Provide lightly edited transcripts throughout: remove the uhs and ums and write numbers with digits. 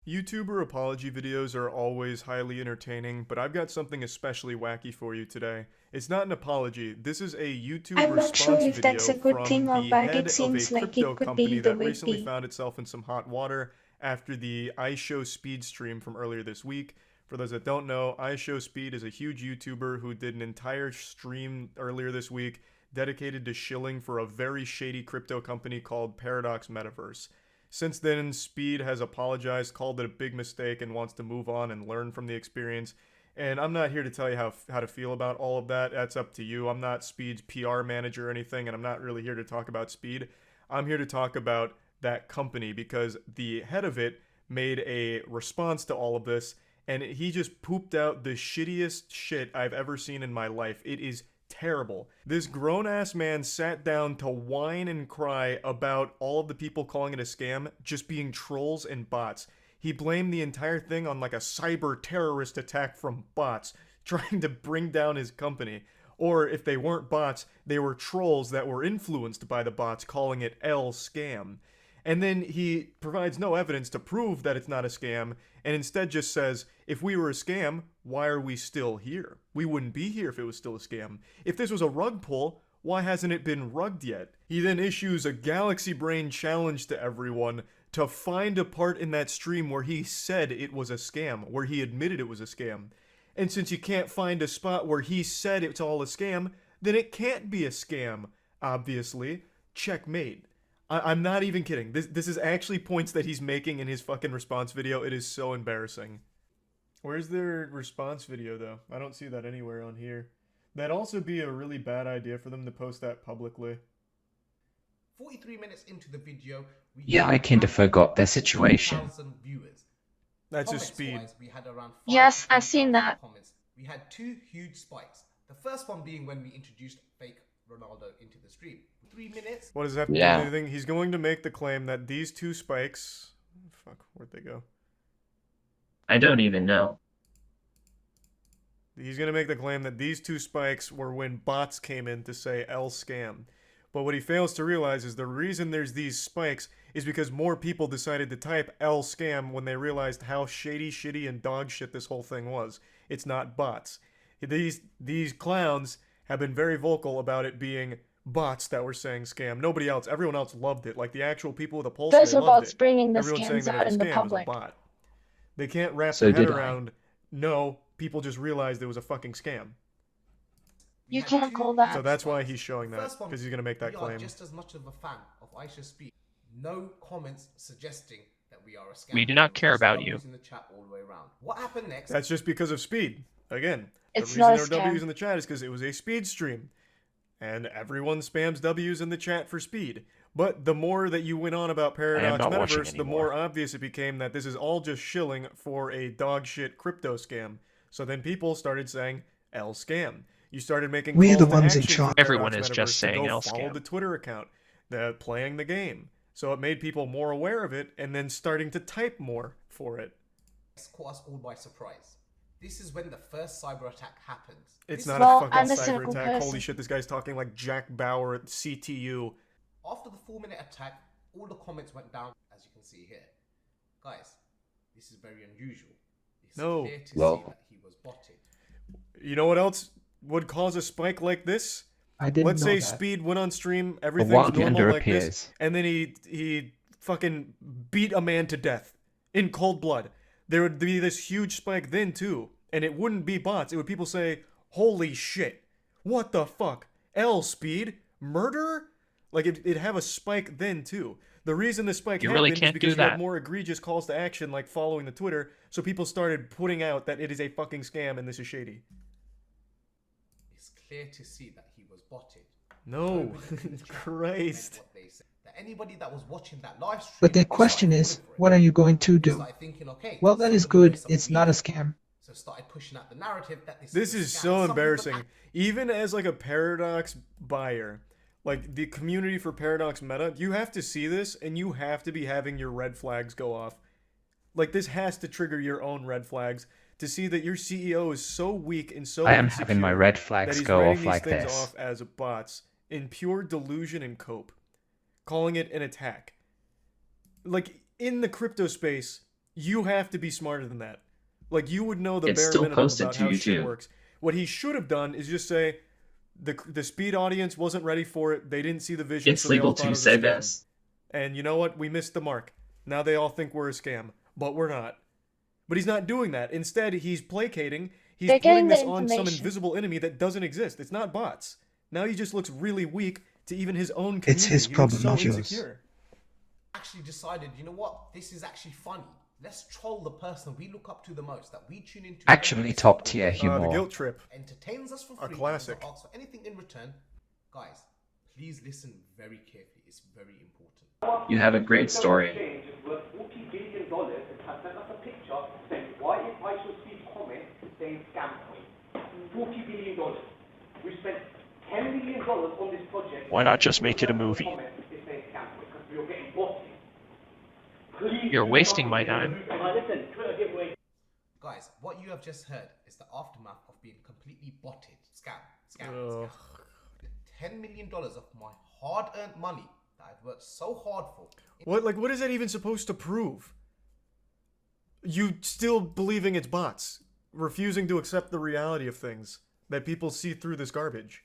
YouTuber apology videos are always highly entertaining, but I've got something especially wacky for you today. It's not an apology, this is a YouTube I'm not sure response if that's video a good from thing or the bad. head It of a seems like crypto it could be company the that recently witty. found itself in some hot water after the iShow Speed stream from earlier this week. For those that don't know, iShow Speed is a huge YouTuber who did an entire stream earlier this week dedicated to shilling for a very shady crypto company called Paradox Metaverse. Since then, Speed has apologized, called it a big mistake, and wants to move on and learn from the experience. And I'm not here to tell you how to feel about all of that. That's up to you. I'm not Speed's PR manager or anything, and I'm not really here to talk about Speed. I'm here to talk about that company because the head of it made a response to all of this, and he just pooped out the shittiest shit I've ever seen in my life. It is terrible. This grown ass man sat down to whine and cry about all of the people calling it a scam just being trolls and bots. He blamed the entire thing on like a cyber terrorist attack from bots trying to bring down his company. Or if they weren't bots, they were trolls that were influenced by the bots calling it L scam. And then he provides no evidence to prove that it's not a scam, and instead just says, if we were a scam, why are we still here? We wouldn't be here if it was still a scam. If this was a rug pull, why hasn't it been rugged yet? He then issues a Galaxy Brain challenge to everyone to find a part in that stream where he said it was a scam, where he admitted it was a scam. And since you can't find a spot where he said it's all a scam, then it can't be a scam, obviously. Checkmate. I'm not even kidding. This is actually points that he's making in his fucking response video. It is so embarrassing. Where's their response video though? I don't see that anywhere on here. That'd also be a really bad idea for them to post that publicly. 43 minutes into the video, we Yeah, I kinda forgot their situation. 2,000 viewers. That's just Speed. Comments-wise, we had around Yes, I've 5,000 seen that. comments. We had two huge spikes. The first one being when we introduced fake Ronaldo into the stream. 3 minutes. What does that have to do Yeah. with anything? He's going to make the claim that these two spikes... Fuck, where'd they go? I don't even know. He's going to make the claim that these two spikes were when bots came in to say L scam. But what he fails to realize is the reason there's these spikes is because more people decided to type L scam when they realized how shady, shitty, and dog shit this whole thing was. It's not bots. These clowns have been very vocal about it being bots that were saying scam. Nobody else, everyone else loved it. Like the actual people with the pulse, Those they are loved bots it. bringing the Everyone saying scams that out it was in the scam is a public. bot. They can't wrap So their head did I. around, no, people just realized it was a fucking scam. We You had can't two call that. huge So that's why spikes. he's showing The that, first one, because he's going to make that we claim. are just as much of a fan of Aisha Speed. No comments suggesting that we are a scam. We do not care Just about W's you. in the chat all the way around. What happened next? That's just because of Speed. Again, It's the not reason a there are scam. W's in the chat is because it was a Speed stream. And everyone spams W's in the chat for Speed. But the more that you went on about Paradox not watching Metaverse, the more anymore. obvious it became that this is all just shilling for a dogshit crypto scam. So then people started saying, L scam. You started making We're calls the to ones in action charge. for Everyone Paradox is just Metaverse to saying go L follow scam. the Twitter account, playing the game. So it made people more aware of it and then starting to type more for it. Caught us all by surprise. This is when the first cyber attack happens. It's This not is Well, a fucking I'm a cyber cynical attack. person. Holy shit, this guy's talking like Jack Bauer at CTU. After the 4-minute attack, all the comments went down, as you can see here. Guys, this is very unusual. It's No. clear to Well- see that he was botted. You know what else would cause a spike like this? I didn't Let's know say that. Speed went on stream, A everything's wild normal gender like this, appears. and then he fucking beat a man to death in cold blood. There would be this huge spike then too, and it wouldn't be bots. It would people say, "Holy shit, what the fuck? L Speed murder?" Like it'd have a spike then too. The reason the spike You happened really is can't because do you had that. more egregious calls to action, like following the Twitter. So people started putting out that it is a fucking scam and this is shady. It's clear to see that he was botted. No, Nobody in the chat Christ. meant what they said. That anybody that was watching that live stream, But the they question started is, going for it. what are you going to They do? started thinking, okay, Well, that is somebody good. did something It's not a evil. scam. So started pushing out the narrative that This a is scam. so Some people embarrassing. act- Even as like a Paradox buyer, like the community for Paradox Meta, you have to see this and you have to be having your red flags go off. Like this has to trigger your own red flags to see that your CEO is so weak and so I am having my insecure red that flags he's go writing off these like things this. off as bots in pure delusion and cope, calling it an attack. Like in the crypto space, You have to be smarter than that. Like, you would know the It's bare still minimum posted about to how you shit too. works. What he should have done is just say the speed audience wasn't ready for it. They didn't see the vision, It's so they all legal thought it to was a say scam. this. And you know what? We missed the mark. Now they all think we're a scam, but we're not. But he's not doing that. Instead, he's placating. He's They're putting getting the this on some information. invisible enemy that doesn't exist. It's not bots. Now he just looks really weak to even his own community. It's his He looks problem, so not yours. insecure. Actually decided, you know what? This is actually funny. Let's troll the person we look up to the most, that we tune into. Actually top tier The humor. guilt trip. Entertains us for A free. classic. Doesn't ask for anything in return. Guys, please listen very carefully. It's very important. You have a great story. Exchange is worth $40 billion and has sent us a picture saying, why is I shall speak comment saying scam coin? $40 billion. We spent $10 million on this project. Why not just make it a movie? Comment is saying scam coin because we were getting botted. Please You're do wasting something my to time. remove it. Listen, Twitter giveaway. Guys, what you have just heard is the aftermath of being completely botted. Scam. Ugh. $10 million of my hard-earned money that I've worked so hard for. What is that even supposed to prove? You still believing it's bots, refusing to accept the reality of things, that people see through this garbage.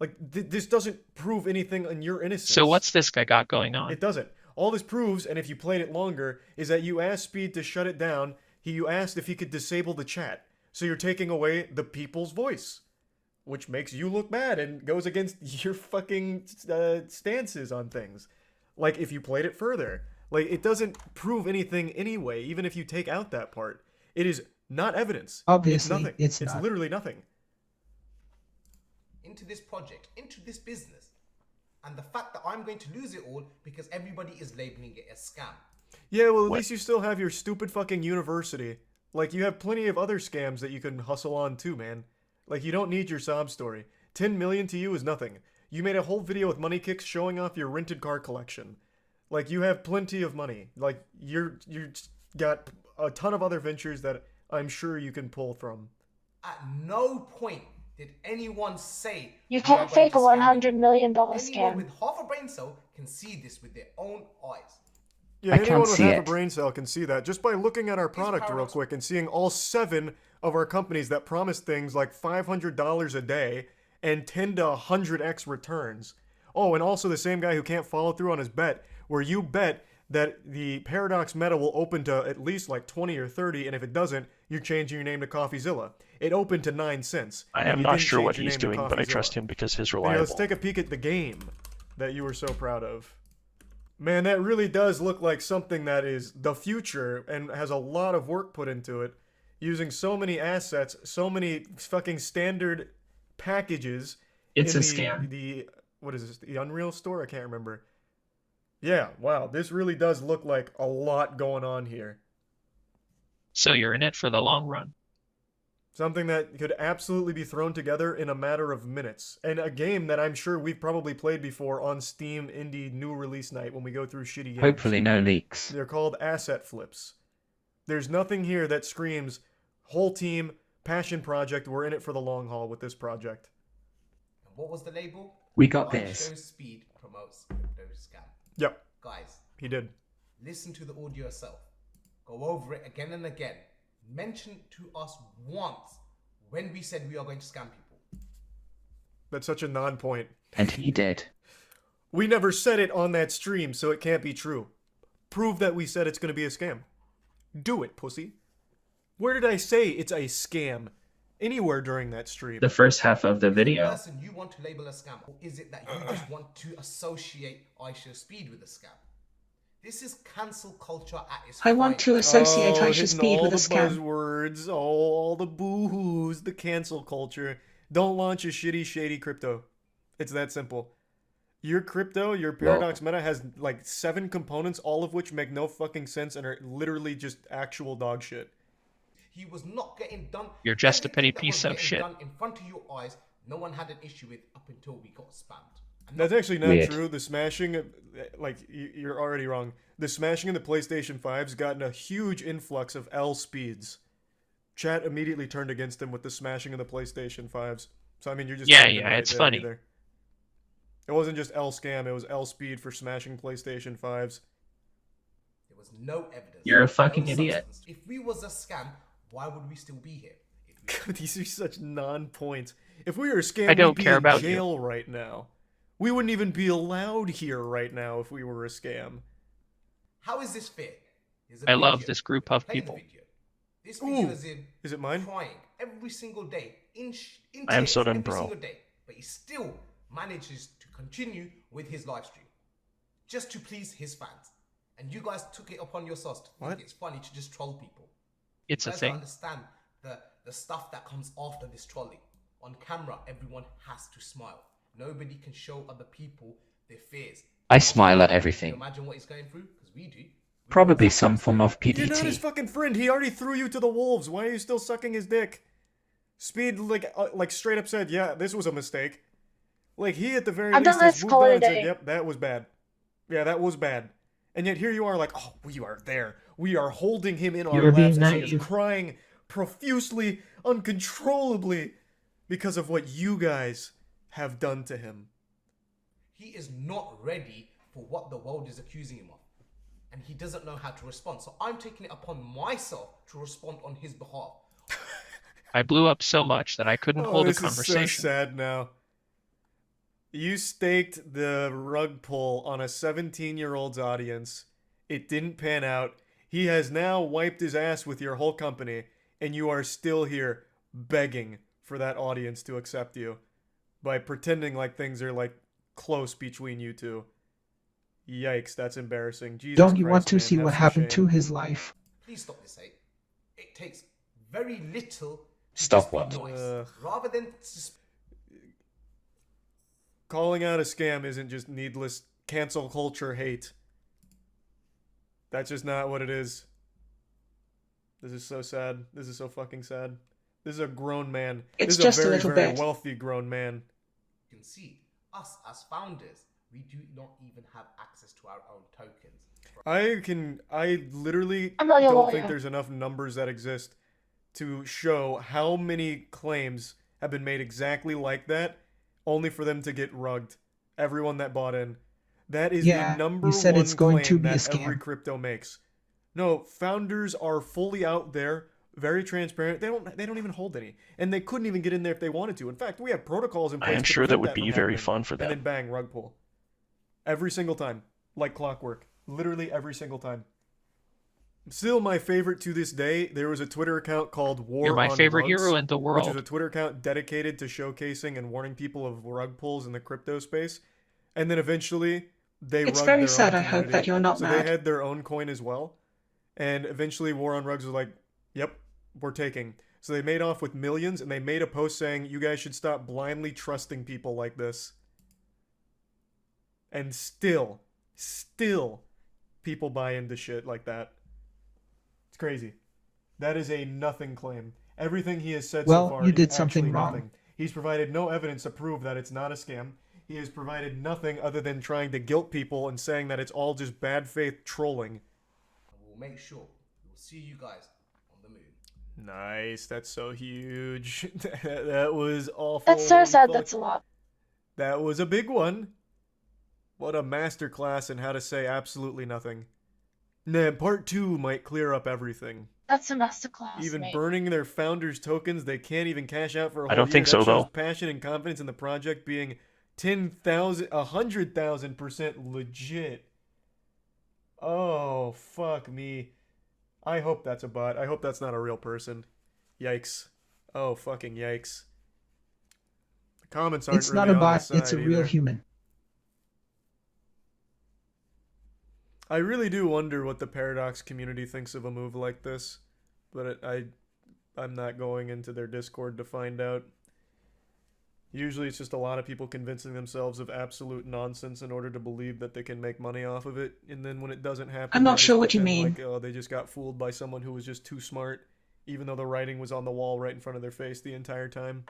Like, this doesn't prove anything on your innocence. So what's this guy got going on? It doesn't. All this proves, and if you played it longer, is that you asked Speed to shut it down. You asked if he could disable the chat. So you're taking away the people's voice, which makes you look bad and goes against your fucking stances on things. Like, if you played it further. Like, it doesn't prove anything anyway, even if you take out that part. It is not evidence. Obviously, it's nothing. it's It's not. literally nothing. Into this project, into this business. And the fact that I'm going to lose it all because everybody is labeling it as scam. Yeah, well, at What? least you still have your stupid fucking university. Like, you have plenty of other scams that you can hustle on too, man. Like, you don't need your sob story. 10 million to you is nothing. You made a whole video with money kicks showing off your rented car collection. Like, you have plenty of money. Like, you're got a ton of other ventures that I'm sure you can pull from. At no point did anyone say You we can't are going fake to a scam $100 you. million Anyone scam. with half a brain cell can see this with their own eyes. Yeah, I anyone can't with see half a it. brain cell can see that just by looking at our product real paradox- quick and seeing all 7 of our companies that promise things like $500 a day and 10 to 100x returns. Oh, and also the same guy who can't follow through on his bet, where you bet that the Paradox meta will open to at least like 20 or 30, and if it doesn't, you're changing your name to CoffeeZilla. It opened to 9 cents. I and am you not didn't sure change what your he's name to doing, but I CoffeeZilla. trust him because he's Yeah, reliable. let's take a peek at the game that you were so proud of. Man, that really does look like something that is the future and has a lot of work put into it. Using so many assets, so many fucking standard packages. It's in a scam. What is this? The Unreal Store? I can't remember. Yeah, wow. This really does look like a lot going on here. So you're in it for the long run. Something that could absolutely be thrown together in a matter of minutes. And a game that I'm sure we've probably played before on Steam Indie new release night when we go through shitty games. Hopefully no leaks. They're called asset flips. There's nothing here that screams whole team, passion project, we're in it for the long haul with this project. And what was the label? We got I this. Show Speed promotes crypto scam. Yep, Guys, he did. listen to the audio yourself. Go over it again and again. Mention to us once when we said we are going to scam people. That's such a non-point. And he did. We never said it on that stream, so it can't be true. Prove that we said it's going to be a scam. Do it, pussy. Where did I say it's a scam? Anywhere during that stream. The first half of the The video. person you want to label a scam, or is it that you just want to associate I Show Speed with a scam? This is cancel culture at its I want to finest. associate I Show hitting Speed all with a the scam. buzzwords, all the boo-hoos, the cancel culture. Don't launch a shitty, shady crypto. It's that simple. Your crypto, your Paradox meta has like 7 components, all of which make no fucking sense and are literally just actual dog shit. He was not getting done. You're just a petty Everything that piece was of getting shit. Done in front of your eyes, no one had an issue with up until we got spammed. And That's actually not Weird. true. The smashing, like, you're already wrong. The smashing of the PlayStation 5's gotten a huge influx of L speeds. Chat immediately turned against him with the smashing of the PlayStation 5's. So, I mean, you're just... Yeah, not yeah, right it's there funny. either. It wasn't just L scam, it was L speed for smashing PlayStation 5's. there was no evidence. You're a no fucking idiot. substance. If we was a scam, why would we still be here? If we These are such non-points. If we were a scam, I don't we'd be care in about you. jail right now. We wouldn't even be allowed here right now if we were a scam. How is this fair? Here's a I love video. this group of Play the people. video. This video Ooh, is him is it mine? crying every single day in I am tears so done, every bro. single day, but he still manages to continue with his live stream just to please his fans. And you guys took it upon yourselves to think What? it's funny to just troll people. It's You a guys don't thing. understand the stuff that comes after this trolling. On camera, everyone has to smile. Nobody can show other people their fears. I smile at Can you everything. imagine what he's going through? Because we do. We Probably know some what's form going of on. You're not his PDT. fucking friend. He already threw you to the wolves. Why are you still sucking his dick? Speed, like straight up said, yeah, this was a mistake. Like, he at the very I've least done has this moved call on a and said, day. yep, that was bad. Yeah, that was bad. And yet here you are like, oh, we are there. We are holding him in our You're being laps as he is naive. crying profusely, uncontrollably, because of what you guys have done to him. He is not ready for what the world is accusing him of. And he doesn't know how to respond. So I'm taking it upon myself to respond on his behalf. I blew up so much that I couldn't hold a this is so conversation. sad now. You staked the rug pull on a 17-year-old's audience. It didn't pan out. He has now wiped his ass with your whole company, and you are still here begging for that audience to accept you by pretending like things are like close between you two. Yikes, that's embarrassing. Jesus Don't you Christ, want to man, see have what some happened shame. to his life? Please stop this hate. It takes very little to Stop just be what? nice. Rather than Calling out a scam isn't just needless cancel culture hate. That's just not what it is. This is so sad. This is so fucking sad. This is a grown man. It's this is just a a very, little very bit. wealthy grown man. you can see, us as founders, we do not even have access to our own tokens. I literally I'm not your don't lawyer. think there's enough numbers that exist to show how many claims have been made exactly like that, only for them to get rugged. Everyone that bought in. That is Yeah, the number you said one it's going to claim be a that every scam. crypto makes. No, founders are fully out there, very transparent. They don't even hold any, and they couldn't even get in there if they wanted to. In fact, we have protocols in I place. am to sure that prevent would be from very happening. fun for And them. then bang, rug pull. Every single time, like clockwork. Literally every single time. Still my favorite to this day. There was a Twitter account called War You're my on favorite Rugs, hero in the which is a world. Twitter account dedicated to showcasing and warning people of rug pulls in the crypto space. And then eventually they It's rugged very their sad. own I hope community. that you're not so mad. they had their own coin as well. And eventually War on Rugs was like, yep, we're taking. So they made off with millions, and they made a post saying, you guys should stop blindly trusting people like this. And still, people buy into shit like that. It's crazy. That is a nothing claim. Everything he has said Well, so far you is did something actually wrong. nothing. He's provided no evidence to prove that it's not a scam. He has provided nothing other than trying to guilt people and saying that it's all just bad faith trolling. And we'll make sure we will see you guys on the moon. Nice. That's so huge. That was awful. That's so Holy sad. fuck. That's a lot. That was a big one. What a masterclass in how to say absolutely nothing. Nah, part 2 might clear up everything. That's a masterclass. Even mate. burning their founders' tokens, they can't even cash out for a whole I don't year. think That so, shows though. passion and confidence in the project being 10,000, 100,000% legit. Oh, fuck me. I hope that's a bot. I hope that's not a real person. Yikes. Oh, fucking yikes. The comments aren't It's really not a on bot, his side it's a real either. human. I really do wonder what the Paradox community thinks of a move like this, but I'm not going into their Discord to find out. Usually it's just a lot of people convincing themselves of absolute nonsense in order to believe that they can make money off of it, and then when it doesn't happen, I'm they not just sure what you pretend mean. Like, oh, they just got fooled by someone who was just too smart, even though the writing was on the wall right in front of their face the entire time.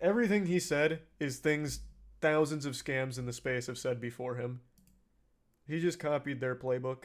Everything he said is things thousands of scams in the space have said before him. He just copied their playbook.